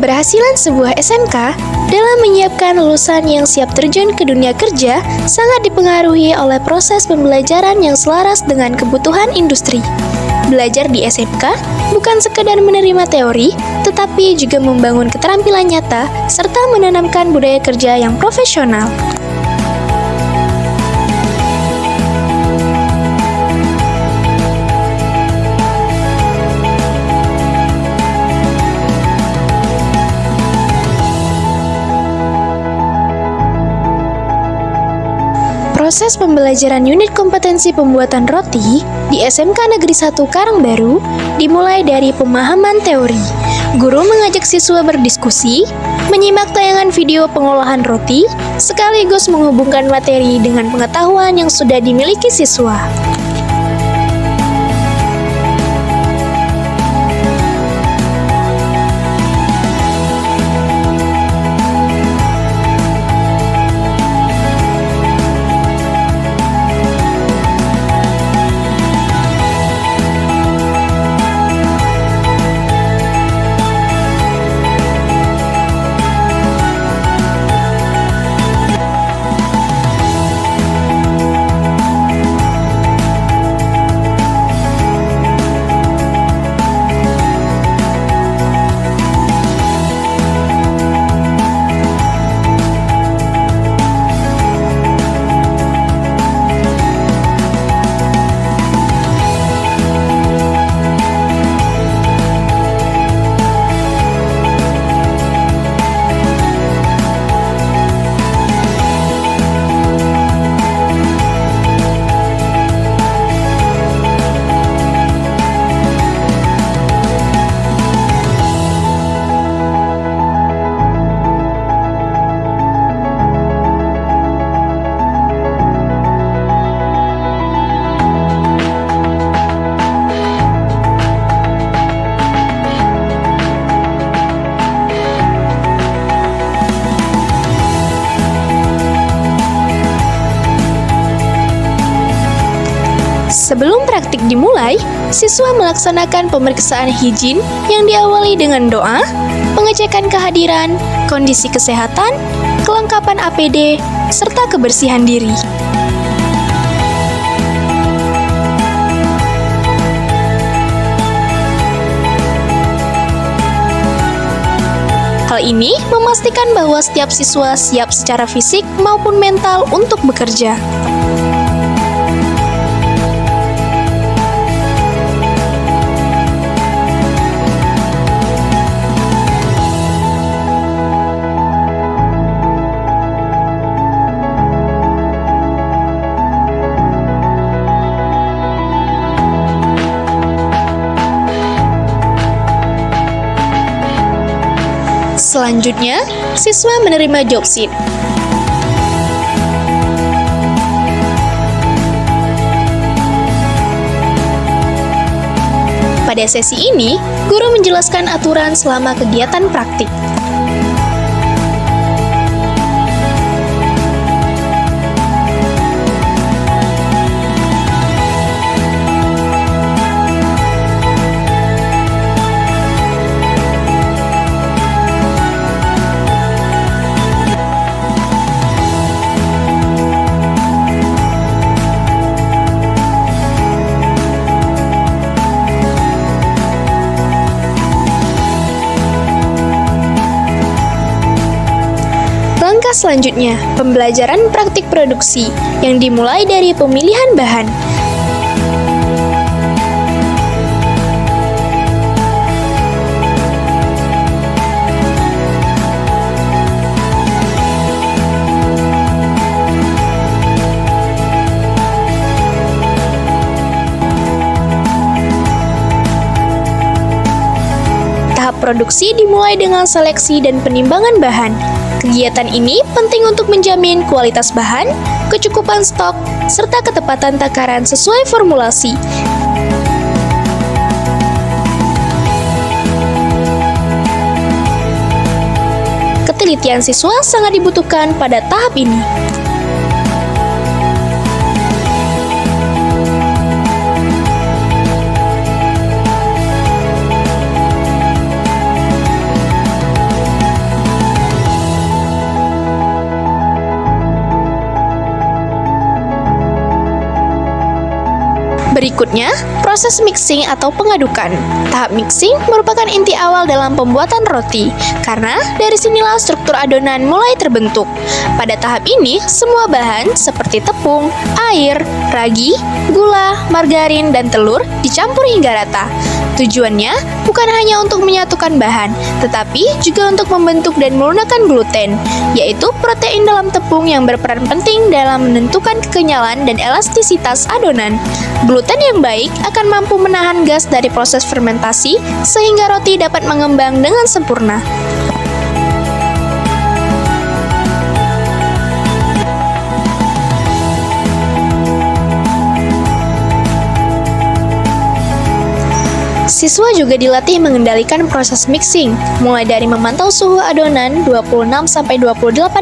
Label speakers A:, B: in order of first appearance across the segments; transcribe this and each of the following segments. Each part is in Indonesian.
A: Keberhasilan sebuah SMK dalam menyiapkan lulusan yang siap terjun ke dunia kerja sangat dipengaruhi oleh proses pembelajaran yang selaras dengan kebutuhan industri. Belajar di SMK bukan sekedar menerima teori, tetapi juga membangun keterampilan nyata serta menanamkan budaya kerja yang profesional. Proses pembelajaran unit kompetensi pembuatan roti di SMK Negeri 1 Karangbaru dimulai dari pemahaman teori. Guru mengajak siswa berdiskusi, menyimak tayangan video pengolahan roti, sekaligus menghubungkan materi dengan pengetahuan yang sudah dimiliki siswa. Sebelum praktik dimulai, siswa melaksanakan pemeriksaan higien yang diawali dengan doa, pengecekan kehadiran, kondisi kesehatan, kelengkapan APD, serta kebersihan diri. Hal ini memastikan bahwa setiap siswa siap secara fisik maupun mental untuk bekerja. Selanjutnya, siswa menerima job sheet. Pada sesi ini, guru menjelaskan aturan selama kegiatan praktik. Langkah selanjutnya, pembelajaran praktik produksi yang dimulai dari pemilihan bahan. Tahap produksi dimulai dengan seleksi dan penimbangan bahan. Kegiatan ini penting untuk menjamin kualitas bahan, kecukupan stok, serta ketepatan takaran sesuai formulasi. Ketelitian siswa sangat dibutuhkan pada tahap ini. Berikutnya, proses mixing atau pengadukan. Tahap mixing merupakan inti awal dalam pembuatan roti, karena dari sinilah struktur adonan mulai terbentuk. Pada tahap ini, semua bahan seperti tepung, air, ragi, gula, margarin, dan telur dicampur hingga rata. Tujuannya bukan hanya untuk menyatukan bahan, tetapi juga untuk membentuk dan melunakkan gluten, yaitu protein dalam tepung yang berperan penting dalam menentukan kekenyalan dan elastisitas adonan. Gluten yang baik akan mampu menahan gas dari proses fermentasi, sehingga roti dapat mengembang dengan sempurna. Siswa juga dilatih mengendalikan proses mixing, mulai dari memantau suhu adonan 26-28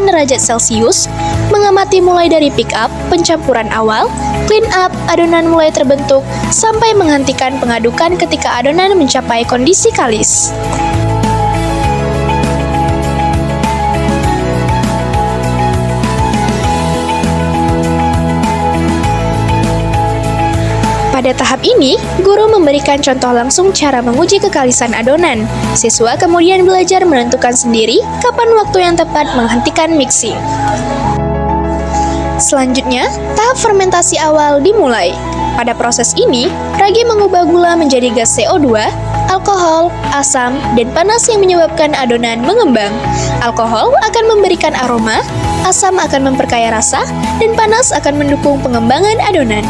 A: derajat Celcius, mengamati mulai dari pick up, pencampuran awal, clean up, adonan mulai terbentuk, sampai menghentikan pengadukan ketika adonan mencapai kondisi kalis. Pada tahap ini, guru memberikan contoh langsung cara menguji kekalisan adonan. Siswa kemudian belajar menentukan sendiri kapan waktu yang tepat menghentikan mixing. Selanjutnya, tahap fermentasi awal dimulai. Pada proses ini, ragi mengubah gula menjadi gas CO2, alkohol, asam, dan panas yang menyebabkan adonan mengembang. Alkohol akan memberikan aroma, asam akan memperkaya rasa, dan panas akan mendukung pengembangan adonan.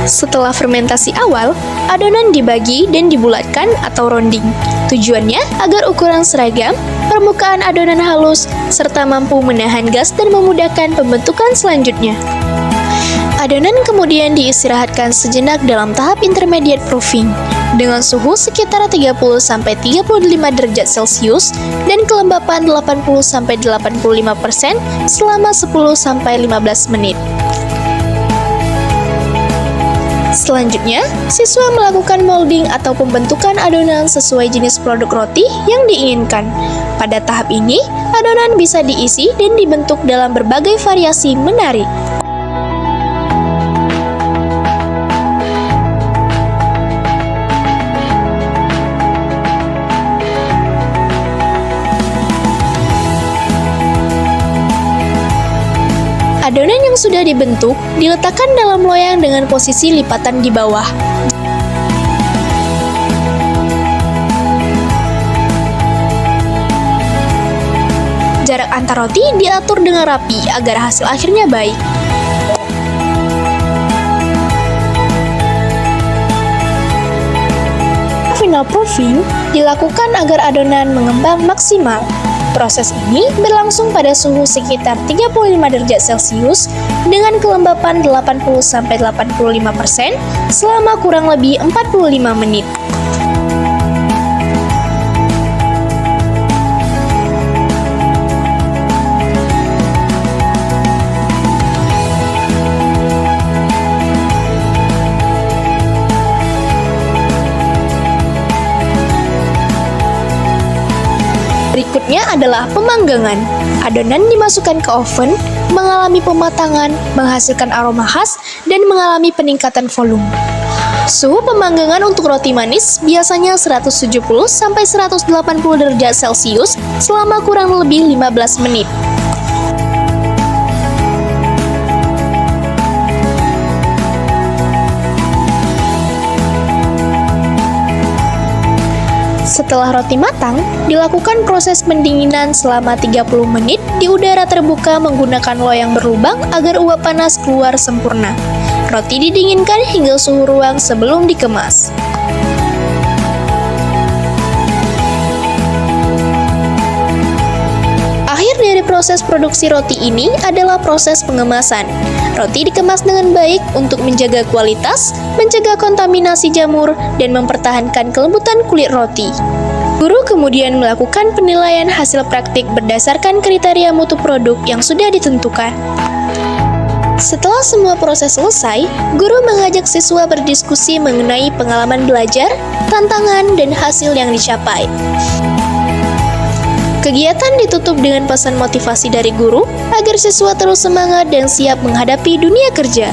A: Setelah fermentasi awal, adonan dibagi dan dibulatkan atau rounding. Tujuannya agar ukuran seragam, permukaan adonan halus, serta mampu menahan gas dan memudahkan pembentukan selanjutnya. Adonan kemudian diistirahatkan sejenak dalam tahap intermediate proofing dengan suhu sekitar 30-35 derajat Celcius dan kelembapan 80-85% selama 10-15 menit. Selanjutnya, siswa melakukan molding atau pembentukan adonan sesuai jenis produk roti yang diinginkan. Pada tahap ini, adonan bisa diisi dan dibentuk dalam berbagai variasi menarik. Adonan yang sudah dibentuk diletakkan dalam loyang dengan posisi lipatan di bawah. Jarak antar roti diatur dengan rapi agar hasil akhirnya baik. Final proofing dilakukan agar adonan mengembang maksimal. Proses ini berlangsung pada suhu sekitar 35 derajat Celcius dengan kelembapan 80-85% selama kurang lebih 45 menit. Berikutnya adalah pemanggangan. Adonan dimasukkan ke oven, mengalami pematangan, menghasilkan aroma khas, dan mengalami peningkatan volume. Suhu pemanggangan untuk roti manis biasanya 170-180 derajat Celcius selama kurang lebih 15 menit. Setelah roti matang, dilakukan proses pendinginan selama 30 menit di udara terbuka menggunakan loyang berlubang agar uap panas keluar sempurna. Roti didinginkan hingga suhu ruang sebelum dikemas. Akhir dari proses produksi roti ini adalah proses pengemasan. Roti dikemas dengan baik untuk menjaga kualitas, mencegah kontaminasi jamur, dan mempertahankan kelembutan kulit roti. Guru kemudian melakukan penilaian hasil praktik berdasarkan kriteria mutu produk yang sudah ditentukan. Setelah semua proses selesai, guru mengajak siswa berdiskusi mengenai pengalaman belajar, tantangan, dan hasil yang dicapai. Kegiatan ditutup dengan pesan motivasi dari guru agar siswa terus semangat dan siap menghadapi dunia kerja.